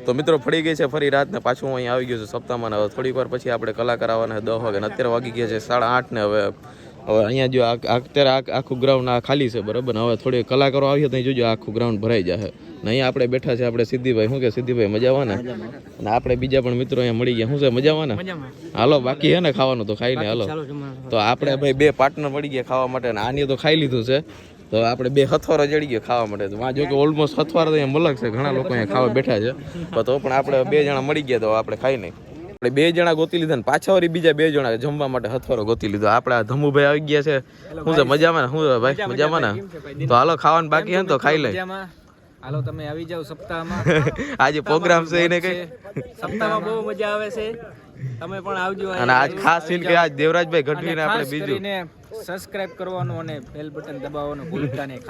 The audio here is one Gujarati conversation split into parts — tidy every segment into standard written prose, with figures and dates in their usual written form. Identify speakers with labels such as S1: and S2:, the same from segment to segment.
S1: તો મિત્રો ફરી ગઈ છે ફરી રાત ને પાછું અહીંયા આવી ગયું છે સપ્તાહમાં. હવે થોડીક વાર પછી આપણે કલાકાર આવવાના 10 વાગે. અત્યારે વાગી ગયા છે 8:30 ને હવે અહીંયા જો અત્યારે આખું ગ્રાઉન્ડ આ ખાલી છે બરાબર ને. હવે થોડી કલાકારો આવીએ તો જોજો આખું ગ્રાઉન્ડ ભરાઈ જાય. ને અહીંયા આપણે બેઠા છે આપણે સિદ્ધિભાઈ. શું કે સિદ્ધિભાઈ મજામાં ને? અને આપણે બીજા પણ મિત્રો અહીંયા મળી ગયા. શું છે મજામાં ને? હાલો બાકી છે ને ખાવાનું તો ખાઈને હાલો. તો આપણે ભાઈ 2 પાર્ટનર મળી ગયા ખાવા માટે. અને આની તો ખાઈ લીધું છે. તો આપણે 2 હથવારો જડી ગયા ખાવા માટે. તો જો કે ઓલમોસ્ટ હથવારો તો અહીંયા મલક છે. ઘણા લોકો અહીંયા ખાવા બેઠા છે. તો પણ આપણે 2 જણા મળી ગયા તો આપણે ખાઈ નહીં. આપણે 2 જણા ગોતી લીધા ને પાછા વળી બીજા 2 જણા જમવા માટે હથવારો ગોતી લીધો. આપણે આ ધમુભાઈ આવી ગયા છે. શું છે મજામાં ને? શું ભાઈ મજામાં ને? તો હાલો ખાવાનું બાકી છે ને તો ખાઈ લે.
S2: હાલો તમે આવી જાવ સપ્તાહમાં.
S1: આજે પ્રોગ્રામ છે એને કઈ
S2: સપ્તાહમાં બહુ મજા આવે છે. તમે પણ આવજો. અને
S1: આજ ખાસ સીન કે આજ દેવરાજભાઈ ગઢવીને આપણે બીજું
S2: સબસ્ક્રાઇબ કરવાનું અને બેલ બટન દબાવવાનું ભૂલતા નહીં.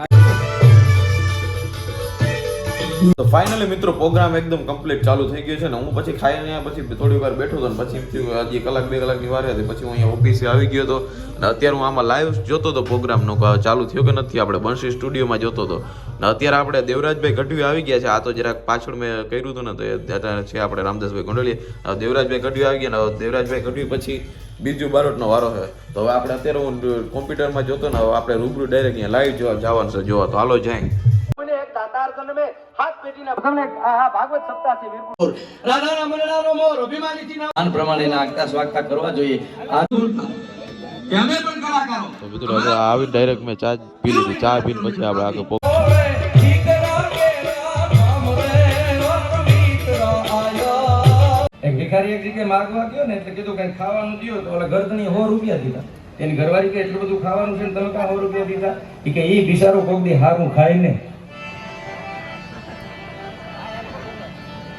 S1: તો ફાઇનલી મિત્રો પ્રોગ્રામ એકદમ કમ્પ્લીટ ચાલુ થઈ ગયો છે ને. હું પછી ખાઈને પછી થોડી વાર બેઠો હતો ને પછી હજી 1 કલાક 2 કલાકની વાર હતી. પછી હું અહીંયા ઓફિસે આવી ગયો હતો અને અત્યારે હું આમાં લાઈવ જોતો હતો પ્રોગ્રામનો ચાલુ થયો કે નથી. આપણે બંસી સ્ટુડિયોમાં જોતો હતો ને અત્યારે આપણે દેવરાજભાઈ ગઢવી આવી ગયા છે. આ તો જરાક પાછળ મેં કર્યું હતું ને તો અત્યારે છે આપણે રામદાસભાઈ ગોંડલિયા. દેવરાજભાઈ ગઢવી આવી ગયા ને દેવરાજભાઈ ગઢવી પછી બીજુ બારોટનો વારો છે. તો હવે આપણે અત્યારે હું કોમ્પ્યુટરમાં જોતો ને હવે આપણે રૂબરૂ ડાયરેક્ટ અહીંયા લાઈવ જવાનું છે જોવા. તો હાલો જાય. આવી ડાયરેક્ટ મેં ચા પી લીધી. ચા પીને પછી આપણે આગળ
S3: ભિખારી એક જગ્યાએ માગવા ગયો ને એટલે કીધું કઈ ખાવાનું દો તો ઓલા ગરદણી 100 રૂપિયા દીધા. એની ઘરવાળી કે એટલું બધું ખાવાનું છે ને તમે કાં 100 રૂપિયા દીધા? એ કે એ બિચારો કોક દી હારું ખાય ને.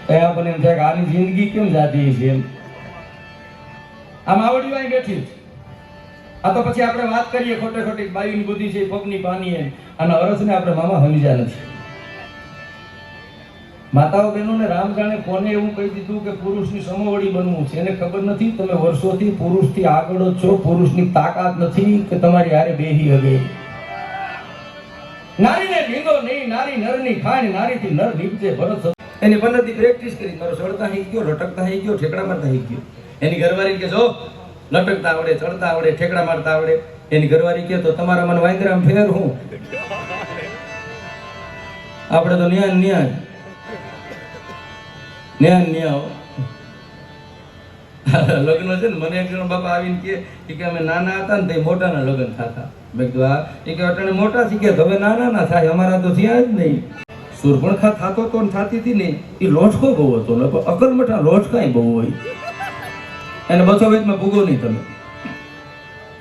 S3: આપણને એમ થાય કે આની જિંદગી કેમ જાતી છે એમ. આમ આવડી વાય બેઠી આ તો પછી આપણે વાત કરીએ ખોટે ખોટી બાયુની બુદ્ધિ છે પગની પાની એમ. અને અરસને આપણે મામા સમજ્યા નથી. માતાઓ બહેનોને રામ જાણે કોને એવું કહી દીધું કે પુરુષની સમોવડી બનવું છે. એને ખબર નથી તમે વર્ષોથી પુરુષથી આગળ જ છો. પુરુષની તાકાત નથી કે તમારી હારે બેહી હગે. નારીને લીંદો નહીં, નારી નરની ખાણ, નારીથી નર નીપજે ભરત. એની 15 દી પ્રેક્ટિસ કરી. મારો ચડતા હઈ ગયો, લટકતા હઈ ગયો, ઠેકડા મારતા હઈ ગયો. એની ઘરવાળી કે જો લટકતા આવડે, ચડતા આવડે, ઠેકડા મારતા આવડે. એની ઘરવાળી કે તો તમારા મને વાંદરામ ફેર હું. આપણે તો ન્યા ન્યા લગ્ન છે ને. મને એક જણ બાપા આવીને કે અમે નાના હતા ને તે મોટાના લગ્ન થતા. મેં કીધું આ એ કે અટાણે મોટા થઈ ગયા હવે નાના ના થાય. અમારા તો થયા જ નહીં. સુરપણખા થતો તો થતી હતી ને એ લોચકો બહુ હતો ને. અકલમઠા લોચકાય બહુ હોય. એને બસો વેચમાં ભૂગો નહીં તમે.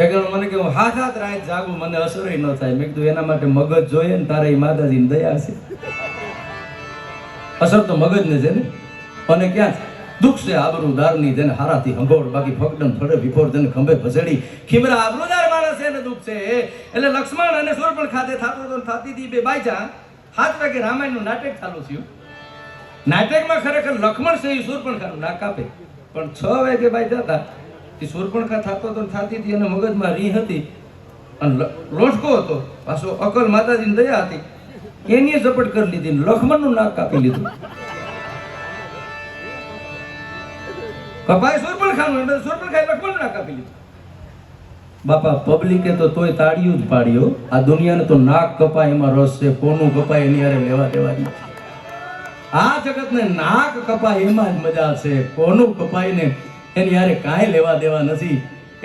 S3: એક જણ મને કે હાથ રાત જાગું મને અસર ન થાય. મેં કીધું એના માટે મગજ જોઈએ ને તારે એ માતાજીની દયા છે. અસર તો મગજને છે ને. અને ક્યાં દુઃખ છે આબરૂદારની જેને હારાથી હંભોળ બાકી ફકડન થડે વિફોર જેને ખંભે ફસેડી. ખીમરા આબરૂદાર માણસ એને દુઃખ છે. એટલે લક્ષ્મણ અને સુરપણ ખાતે થતો તો થતી હતી બે બાઈજા. 7 વાગે રામાયણનું નાટક ચાલુ થયું. નાટકમાં ખરેખર લક્ષ્મણ છે એ સુરપણખાનું નાક કાપે. પણ 6 વાગે બાઈજા હતા એ સુરપણખા થતો તો થતી હતી અને મગજમાં રી હતી અને લોટકો હતો. પાછો અકલ માતાજીની દયા હતી. એની ઝપટ કરી લીધી. લક્ષ્મણનું નાક કાપી લીધું. કપાય સુરપણખાનું એટલે સુરપણખાએ લક્ષ્મણનું નાક કાપી લીધું. બાપા પબ્લિકે તો તોય તાળીયું જ પાડ્યો. આ દુનિયાને તો નાક કપાય એમાં રસ છે. કોનું કપાય એની હારે લેવા દેવાની. આ જગતને નાક કપાય એમાં જ મજા છે. કોનું કપાય ને એની હારે કાંઈ લેવા દેવા નથી.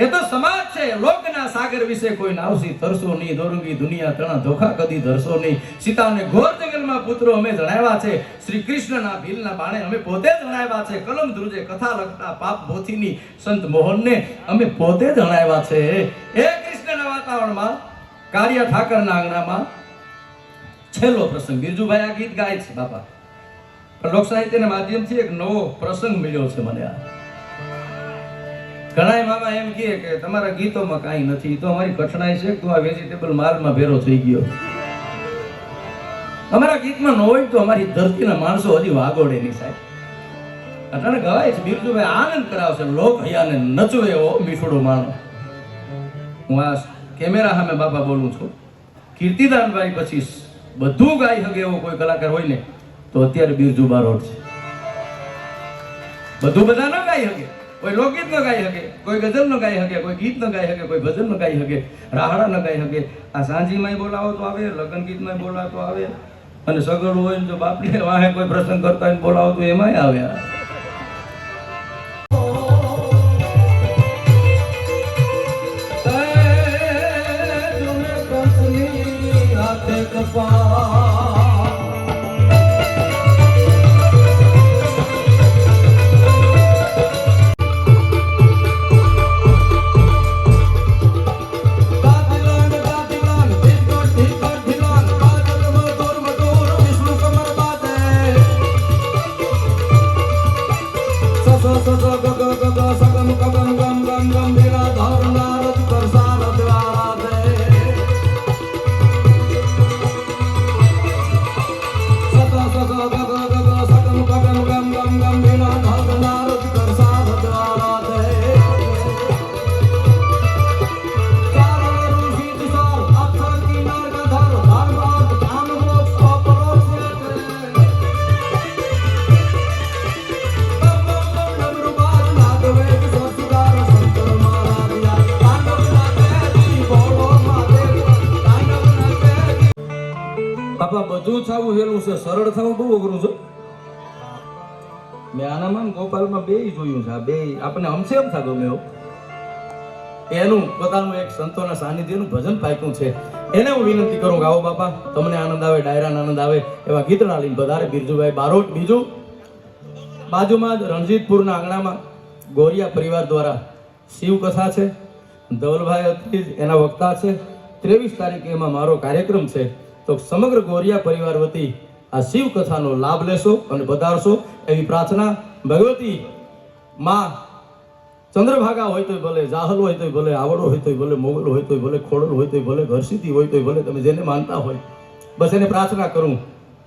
S3: એ તો સમાજ છે. લોકના સાગર વિશે કોઈ નાવસી તરસો નહીં. દોરંગી દુનિયા તણા ધોખા કદી ધરસો નહીં. સીતાને ઘોર જંગલમાં પુત્રો અમે જણાવ્યા છે. શ્રી કૃષ્ણના ભીલના બાણે અમે પોતે જણાવ્યા છે. કલમ ધ્રુજે કથા લખતા પાપ બોથીની સંત મોહનને અમે પોતે જણાવ્યા છે. એ કૃષ્ણના વાતાવરણમાં કારિયા ઠાકરના આંગણામાં છેલ્લો પ્રસંગ. બિરજુભાઈ આ ગીત ગાય છે બાપા. પણ લોક સાહિત્યના માધ્યમથી એક નવો પ્રસંગ મળ્યો છે મને. આ ઘણા મામા એમ કહે કે તમારા ગીતોમાં કાંઈ નથી. તો અમારી કઠણાઈ છે તું આ વેજીટેબલ માલમાં ભેરો થઈ ગયો. અમારા ગીતમાં ન હોય તો અમારી ધરતીના માણસો હજી વાગોડે નહીં સાહેબ. અટાણે ગવાય છે બિરજુભાઈ આનંદ કરાવશે. લોક હૈયાને નચવે એવો મીઠોડો માણો. હું આ કેમેરા સામે બાપા બોલું છું. કીર્તિદાનભાઈ પછી બધું ગાઈ શકે એવો કોઈ કલાકાર હોય ને તો અત્યારે બિરજુ બારોટ છે. બધું બધા ન ગાઈ શકે. કોઈ લોકગીત ન ગાઈ શકે, કોઈ ગઝલ ન ગાઈ શકે, કોઈ ગીત ન ગાઈ શકે, કોઈ ભજન ન ગાઈ શકે, રાહડા ન ગાઈ શકે. આ સાંજીમાંય બોલાવો તો આવે, લગ્ન ગીતમાંય બોલાવો તો આવે, અને સગડ હોય ને જો બાપને વાહે કોઈ પ્રસંગ કરતા હોય ને બોલાવો તો એમાંય આવે. બાપા બધું થવું હેલું છે, સરળ થવું બહુ અઘરું છે. મેં આનામાં ગોપાલમાં બે જોયું છે. આ બે આપણને અમસે એમ થતું મેં એનું પોતાનું એક સંતોના સાનિધ્યનું ભજન પાક્યું છે. એને હું વિનંતી કરું કે આવો બાપા, તમને આનંદ આવે, ડાયરાનો આનંદ આવે એવા ગીતડા લઈને પધારે બિરજુભાઈ બારોટ. બીજું બાજુમાં જ રણજીતપુરના આંગણામાં ગોરિયા પરિવાર દ્વારા શિવ કથા છે. ધવલભાઈ અત્રી એના વક્તા છે. 23 તારીખે એમાં મારો કાર્યક્રમ છે. તો સમગ્ર ગોરિયા પરિવાર વતી આ શિવ કથાનો લાભ લેશો અને પધારશો એવી પ્રાર્થના. ભગવતી માં ચંદ્રભાગા હોય તોય ભલે, જાહલ હોય તોય ભલે, આવડો હોય તોય ભલે, મોગલ હોય તોય ભલે, ખોડલ હોય તોય ભલે, ઘરસીતી હોય તોય ભલે, તમે જેને માનતા હોય બસ એને પ્રાર્થના કરું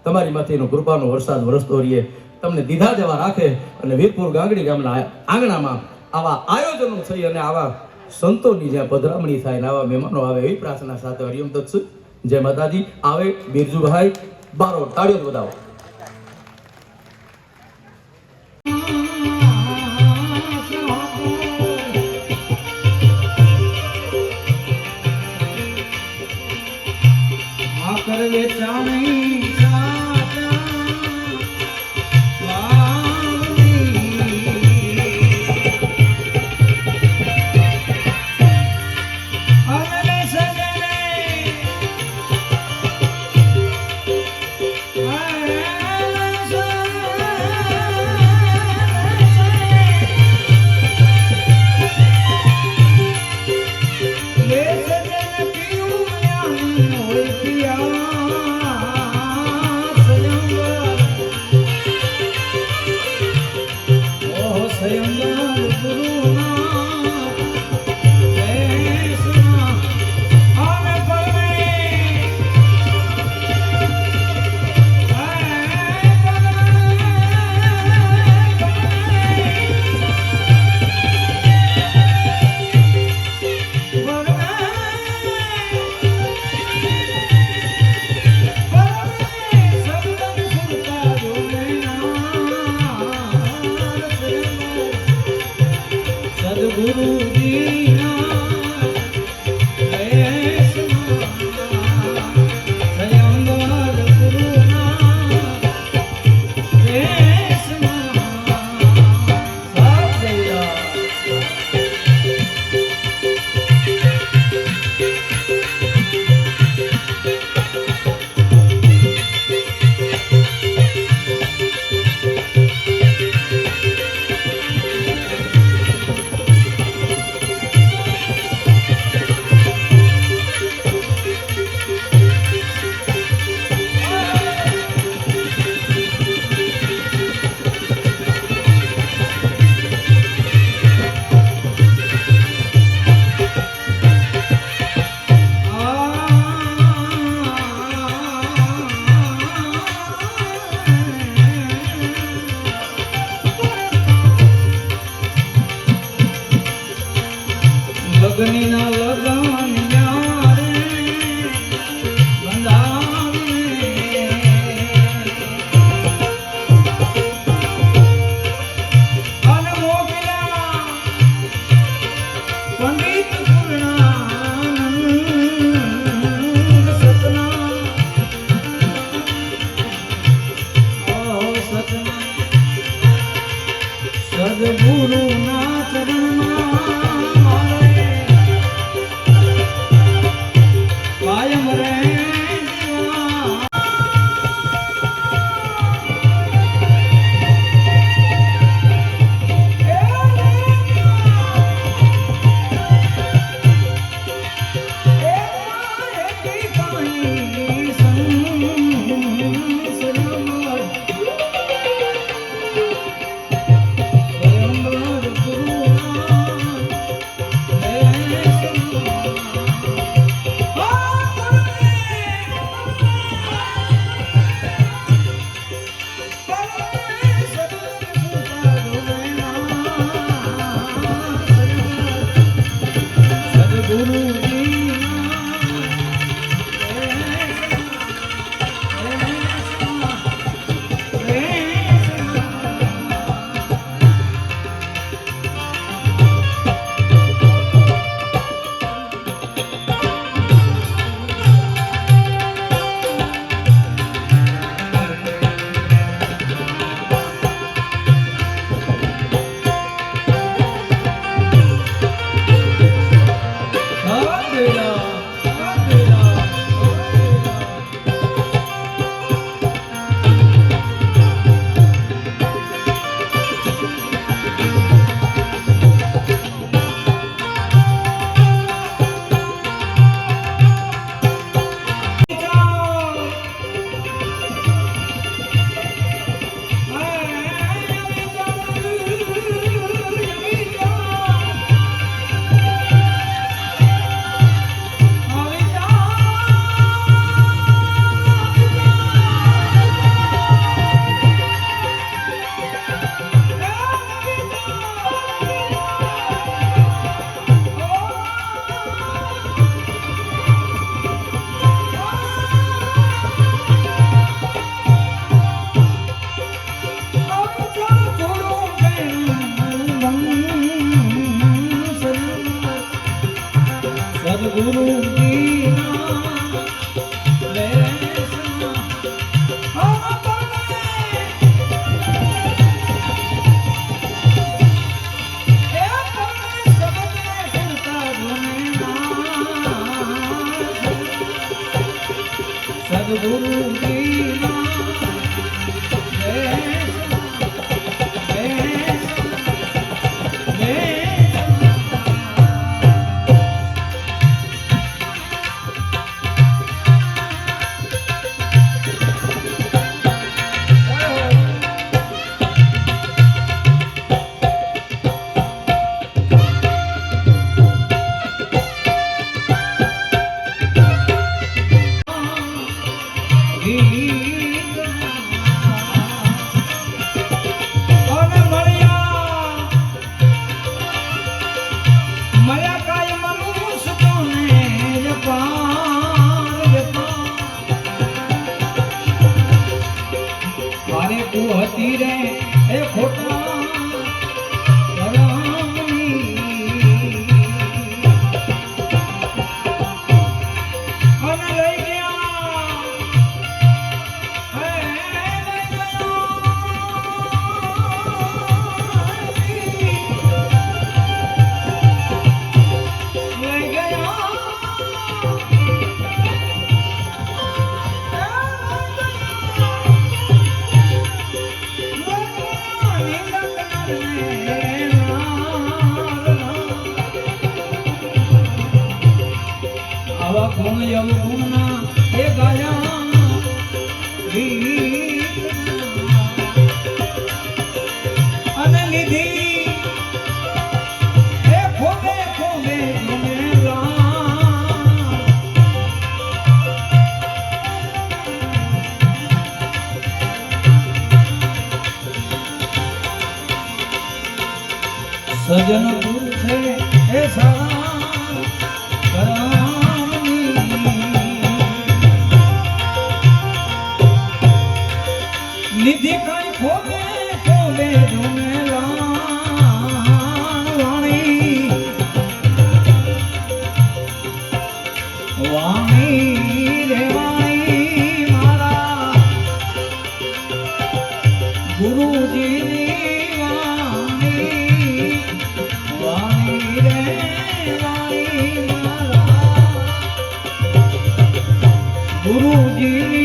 S3: તમારી માંથી એનો કૃપાનો વરસાદ વરસતો રહીએ, તમને દીધા જેવા રાખે, અને વીરપુર ગાંગડી ગામના આંગણામાં આવા આયોજનો થઈ અને આવા સંતોની જ્યાં પધરામણી થાય ને આવા મહેમાનો આવે એવી પ્રાર્થના સાથે હરિયમ તત્સુ. જય માતાજી. આવે બિરજુભાઈ બારોટ, તાળીઓ બતાવો. સદગુરુના ચરણમાં મારે કાયમ રહેવા. સજન ગુરુ છે એ સારા કરામની નિધિ કઈ ખોબે ખોબે વાણી વાણી રે વાણી મારા ગુરુજીની વાણી
S4: ગુરુજી